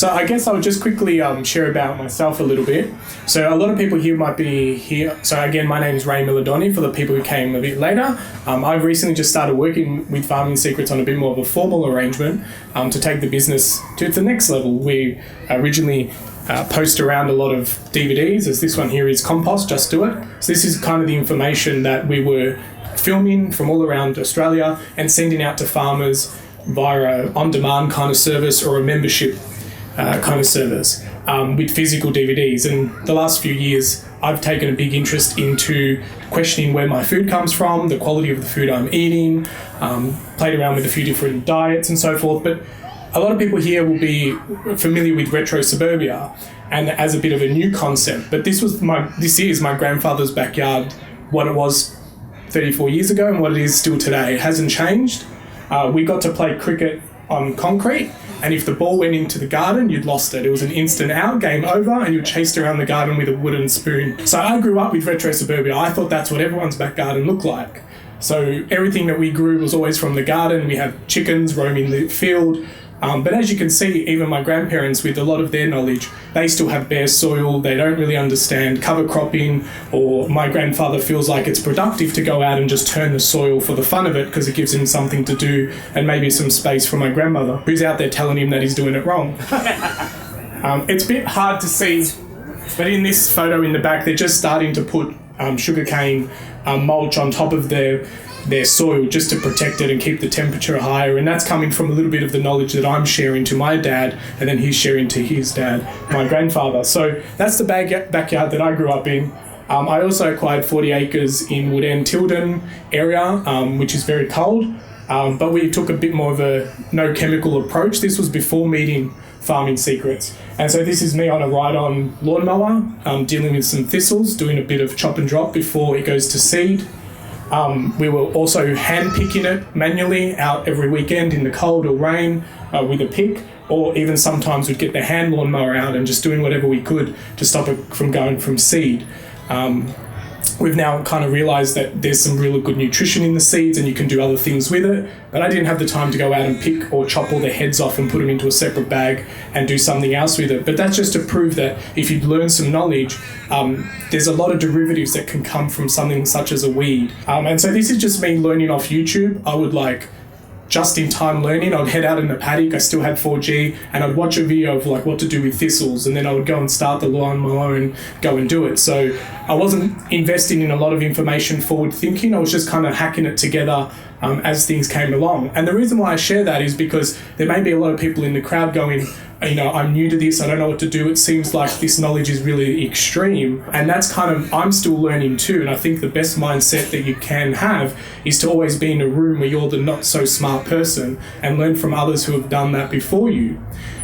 So I guess I'll just quickly share about myself a little bit. So a lot of people here might be here. So again, my name is Ray Milidoni for the people who came a bit later. I've recently just started working with Farming Secrets on a bit more of a formal arrangement to take the business to the next level. We originally post around a lot of DVDs, as this one here is Compost, Just Do It. So this is kind of the information that we were filming from all around Australia and sending out to farmers via an on-demand kind of service or a membership kind of service with physical DVDs. And the last few years, I've taken a big interest into questioning where my food comes from, the quality of the food I'm eating, played around with a few different diets and so forth. But a lot of people here will be familiar with Retrosuburbia and as a bit of a new concept. But this is my grandfather's backyard, what it was 34 years ago and what it is still today. It hasn't changed. We got to play cricket on concrete, and if the ball went into the garden, you'd lost it. It was an instant out, game over, and you're chased around the garden with a wooden spoon. So I grew up with Retrosuburbia. I thought that's what everyone's back garden looked like. So everything that we grew was always from the garden. We have chickens roaming the field. But as you can see, even my grandparents, with a lot of their knowledge, they still have bare soil. They don't really understand cover cropping, or my grandfather feels like it's productive to go out and just turn the soil for the fun of it because it gives him something to do and maybe some space for my grandmother, who's out there telling him that he's doing it wrong. It's a bit hard to see, but in this photo in the back, they're just starting to put sugarcane mulch on top of their soil just to protect it and keep the temperature higher, and that's coming from a little bit of the knowledge that I'm sharing to my dad, and then he's sharing to his dad, my grandfather. So that's the backyard that I grew up in. I also acquired 40 acres in Woodend Tilden area, which is very cold, but we took a bit more of a no chemical approach. This was before meeting Farming Secrets, and so this is me on a ride-on lawnmower, dealing with some thistles, doing a bit of chop and drop before it goes to seed. We were also hand picking it manually out every weekend in the cold or rain with a pick, or even sometimes we'd get the hand lawnmower out and just doing whatever we could to stop it from going from seed. We've now kind of realised that there's some really good nutrition in the seeds and you can do other things with it, but I didn't have the time to go out and pick or chop all the heads off and put them into a separate bag and do something else with it. But that's just to prove that if you learn some knowledge, there's a lot of derivatives that can come from something such as a weed. And so this is just me learning off YouTube. I would just in time learning. I'd head out in the paddock, I still had 4G, and I'd watch a video of what to do with thistles, and then I would go and start the lawnmower and go and do it. So I wasn't investing in a lot of information forward thinking, I was just kind of hacking it together as things came along. And the reason why I share that is because there may be a lot of people in the crowd going, I'm new to this, I don't know what to do, it seems like this knowledge is really extreme. And that's I'm still learning too. And I think the best mindset that you can have is to always be in a room where you're the not so smart person and learn from others who have done that before you.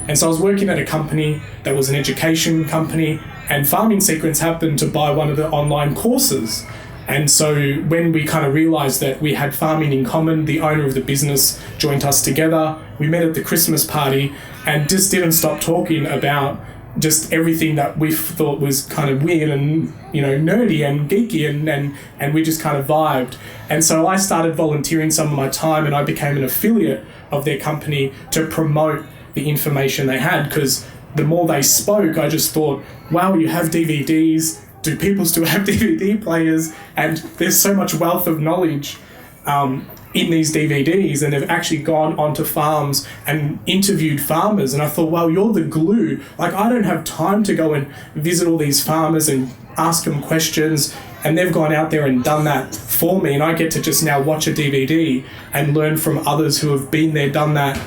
And so I was working at a company that was an education company, and Farming Secrets happened to buy one of the online courses. And so when we kind of realised that we had farming in common, the owner of the business joined us together. We met at the Christmas party and just didn't stop talking about just everything that we thought was kind of weird and nerdy and geeky, and we just kind of vibed. And so I started volunteering some of my time, and I became an affiliate of their company to promote the information they had, because the more they spoke, I just thought, wow, you have DVDs. Do people still have DVD players? And there's so much wealth of knowledge in these DVDs, and they've actually gone onto farms and interviewed farmers. And I thought, well, you're the glue. I don't have time to go and visit all these farmers and ask them questions, and they've gone out there and done that for me, and I get to just now watch a DVD and learn from others who have been there, done that,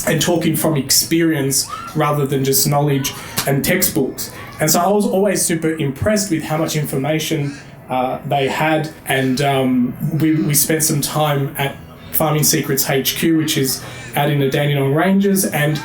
and talking from experience rather than just knowledge and textbooks. And so I was always super impressed with how much information they had, and we spent some time at Farming Secrets HQ, which is out in the Dandenong Ranges, and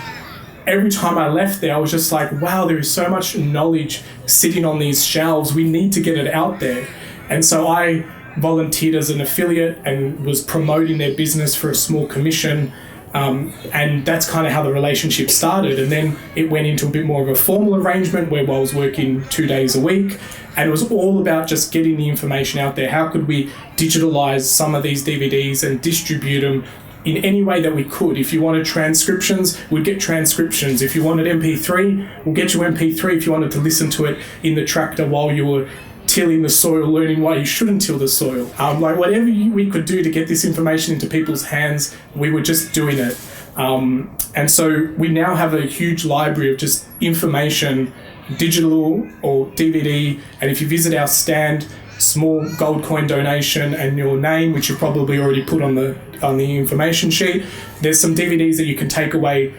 every time I left there, I was just like, wow, there is so much knowledge sitting on these shelves, we need to get it out there. And so I volunteered as an affiliate and was promoting their business for a small commission. And that's kind of how the relationship started. And then it went into a bit more of a formal arrangement where I was working 2 days a week, and it was all about just getting the information out there. How could we digitalize some of these DVDs and distribute them in any way that we could. If you wanted transcriptions, we'd get transcriptions. If you wanted MP3, we'll get you MP3 if you wanted to listen to it in the tractor while you were tilling the soil, learning why you shouldn't till the soil. Whatever we could do to get this information into people's hands, we were just doing it. And so we now have a huge library of just information, digital or DVD, and if you visit our stand, small gold coin donation and your name, which you probably already put on the information sheet, there's some DVDs that you can take away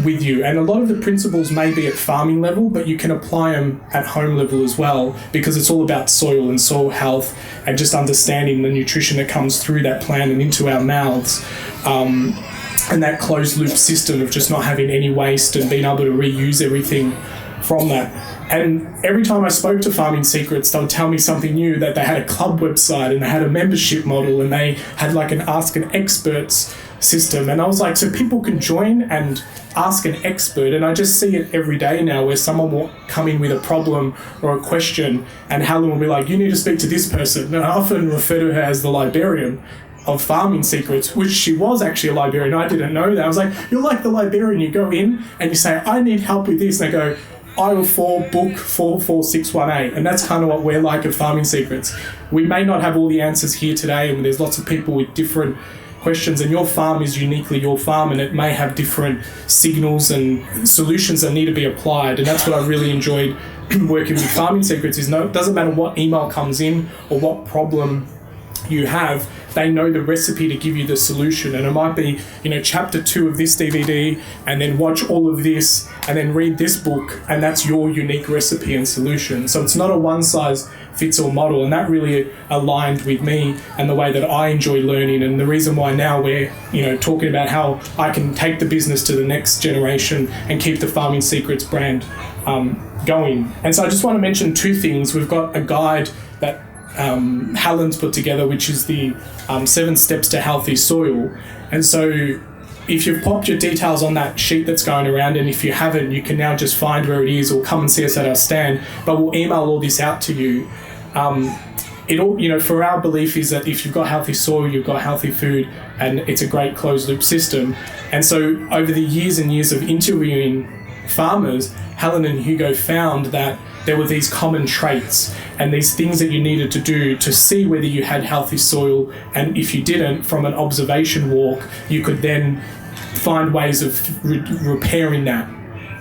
with you. And a lot of the principles may be at farming level, but you can apply them at home level as well, because it's all about soil and soil health and just understanding the nutrition that comes through that plant and into our mouths. And that closed loop system of just not having any waste and being able to reuse everything from that. And every time I spoke to Farming Secrets, they would tell me something new, that they had a club website and they had a membership model and they had like an Ask an Experts system. And I was like, so people can join and ask an expert. And I just see it every day now where someone will come in with a problem or a question and Helen will be like, you need to speak to this person. And I often refer to her as the librarian of Farming Secrets, which she was actually a librarian. I didn't know that. I was like, you're like the librarian. You go in and you say, I need help with this. And they go, Aisle 4, book 44618. And that's kind of what we're like at Farming Secrets. We may not have all the answers here today, and there's lots of people with different questions, and your farm is uniquely your farm, and it may have different signals and solutions that need to be applied. And that's what I really enjoyed working with Farming Secrets, is it doesn't matter what email comes in or what problem you have, they know the recipe to give you the solution. And it might be, chapter 2 of this DVD, and then watch all of this, and then read this book, and that's your unique recipe and solution. So it's not a one-size-fits-all model, and that really aligned with me and the way that I enjoy learning, and the reason why now we're, talking about how I can take the business to the next generation and keep the Farming Secrets brand going. And so I just want to mention 2 things. We've got a guide that Helen's put together, which is the 7 steps to healthy soil. And so if you've popped your details on that sheet that's going around, and if you haven't, you can now just find where it is or come and see us at our stand, but we'll email all this out to you. For our belief is that if you've got healthy soil, you've got healthy food, and it's a great closed loop system. And so over the years and years of interviewing farmers, Helen and Hugo found that there were these common traits and these things that you needed to do to see whether you had healthy soil, and if you didn't, from an observation walk, you could then find ways of repairing that.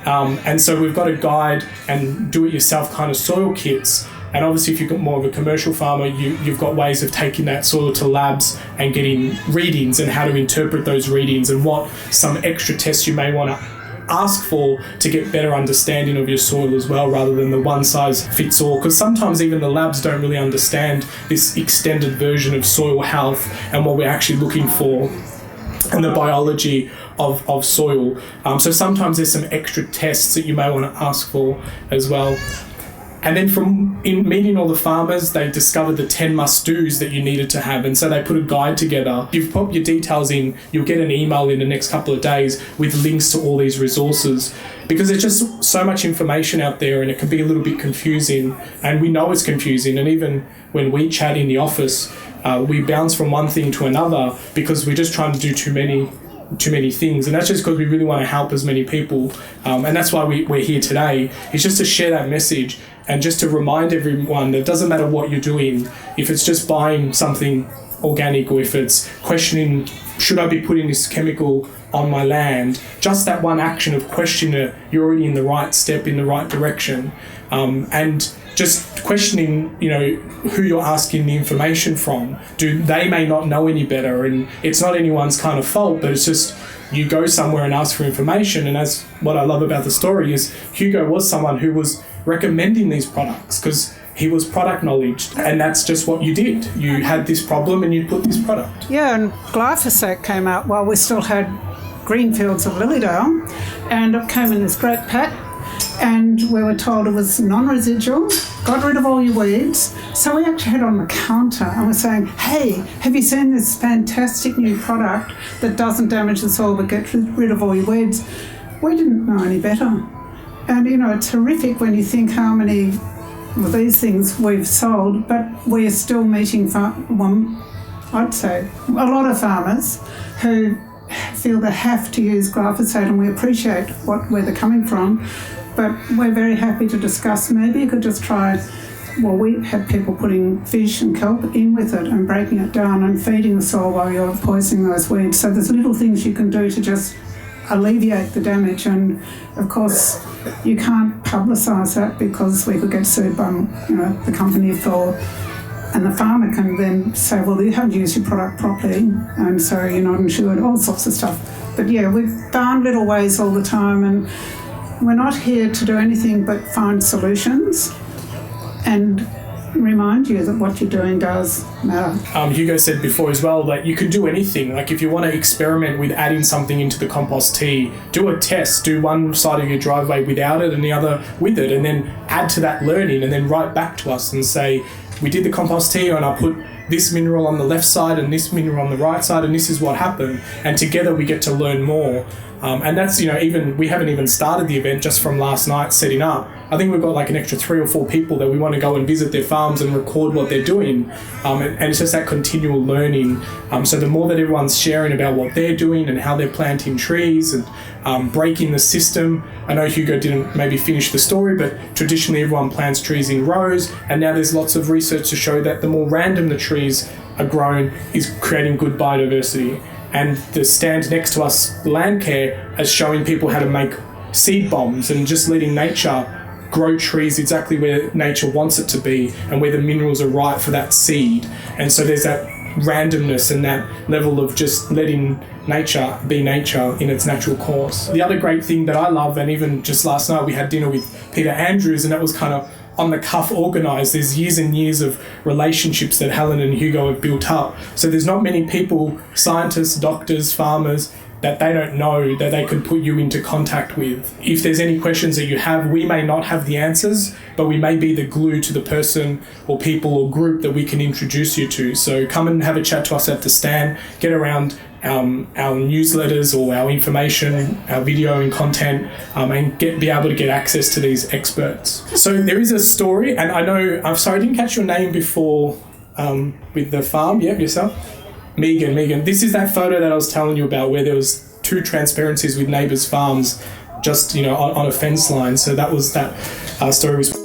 And so we've got a guide and do-it-yourself kind of soil kits. And obviously, if you've got more of a commercial farmer, you've got ways of taking that soil to labs and getting readings and how to interpret those readings and what some extra tests you may want to ask for to get better understanding of your soil as well, rather than the one-size-fits-all. Because sometimes even the labs don't really understand this extended version of soil health and what we're actually looking for and the biology of soil. So sometimes there's some extra tests that you may want to ask for as well. And then in meeting all the farmers, they discovered the 10 must-dos that you needed to have. And so they put a guide together. You've put your details in, you'll get an email in the next couple of days with links to all these resources. Because there's just so much information out there, and it can be a little bit confusing. And we know it's confusing. And even when we chat in the office, we bounce from one thing to another because we're just trying to do too many things, and that's just because we really want to help as many people, and that's why we're here today, is just to share that message and just to remind everyone that it doesn't matter what you're doing, if it's just buying something organic or if it's questioning, should I be putting this chemical on my land, just that one action of questioning it, you're already in the right step, in the right direction. And just questioning, who you're asking the information from. They may not know any better, and it's not anyone's kind of fault, but it's just you go somewhere and ask for information. And as what I love about the story is Hugo was someone who was recommending these products because he was product knowledge, and that's just what you did. You had this problem and you put this product. Yeah, and glyphosate came out while we still had green fields of Lilydale, and it came in this great pack, and we were told it was non-residual, got rid of all your weeds. So we actually had on the counter and we're saying, hey, have you seen this fantastic new product that doesn't damage the soil but gets rid of all your weeds? We didn't know any better. And, it's horrific when you think how many of these things we've sold, but we're still meeting I'd say. A lot of farmers who feel they have to use glyphosate, and we appreciate where they're coming from, but we're very happy to discuss. Maybe you could just try, well, we had people putting fish and kelp in with it and breaking it down and feeding the soil while you're poisoning those weeds. So there's little things you can do to just alleviate the damage, and of course you can't publicise that because we could get sued by the company and the farmer can then say, well, you haven't used your product properly and so you're not insured, all sorts of stuff. But yeah, we've found little ways all the time, and we're not here to do anything but find solutions and remind you that what you're doing does matter. Hugo said before as well that you can do anything. Like if you want to experiment with adding something into the compost tea, do a test, do one side of your driveway without it and the other with it, and then add to that learning and then write back to us and say, we did the compost tea and I put this mineral on the left side and this mineral on the right side and this is what happened, and together we get to learn more. And that's, even we haven't even started the event just from last night setting up. I think we've got like an extra 3 or 4 people that we want to go and visit their farms and record what they're doing. And it's just that continual learning. So the more that everyone's sharing about what they're doing and how they're planting trees and breaking the system. I know Hugo didn't maybe finish the story, but traditionally everyone plants trees in rows. And now there's lots of research to show that the more random the trees are grown is creating good biodiversity. And the stand next to us, Landcare, is showing people how to make seed bombs and just letting nature grow trees exactly where nature wants it to be and where the minerals are right for that seed. And so there's that randomness and that level of just letting nature be nature in its natural course. The other great thing that I love, and even just last night we had dinner with Peter Andrews, and that was kind of on the cuff organised. There's years and years of relationships that Helen and Hugo have built up. So there's not many people, scientists, doctors, farmers, that they don't know that they can put you into contact with. If there's any questions that you have, we may not have the answers, but we may be the glue to the person or people or group that we can introduce you to. So come and have a chat to us at the stand, get around our newsletters or our information, our video and content, and be able to get access to these experts. So there is a story, and I know, I'm sorry, I didn't catch your name before with the farm. Yep, yourself? Megan. This is that photo that I was telling you about where there was 2 transparencies with neighbours' farms just, on a fence line. So that was that story was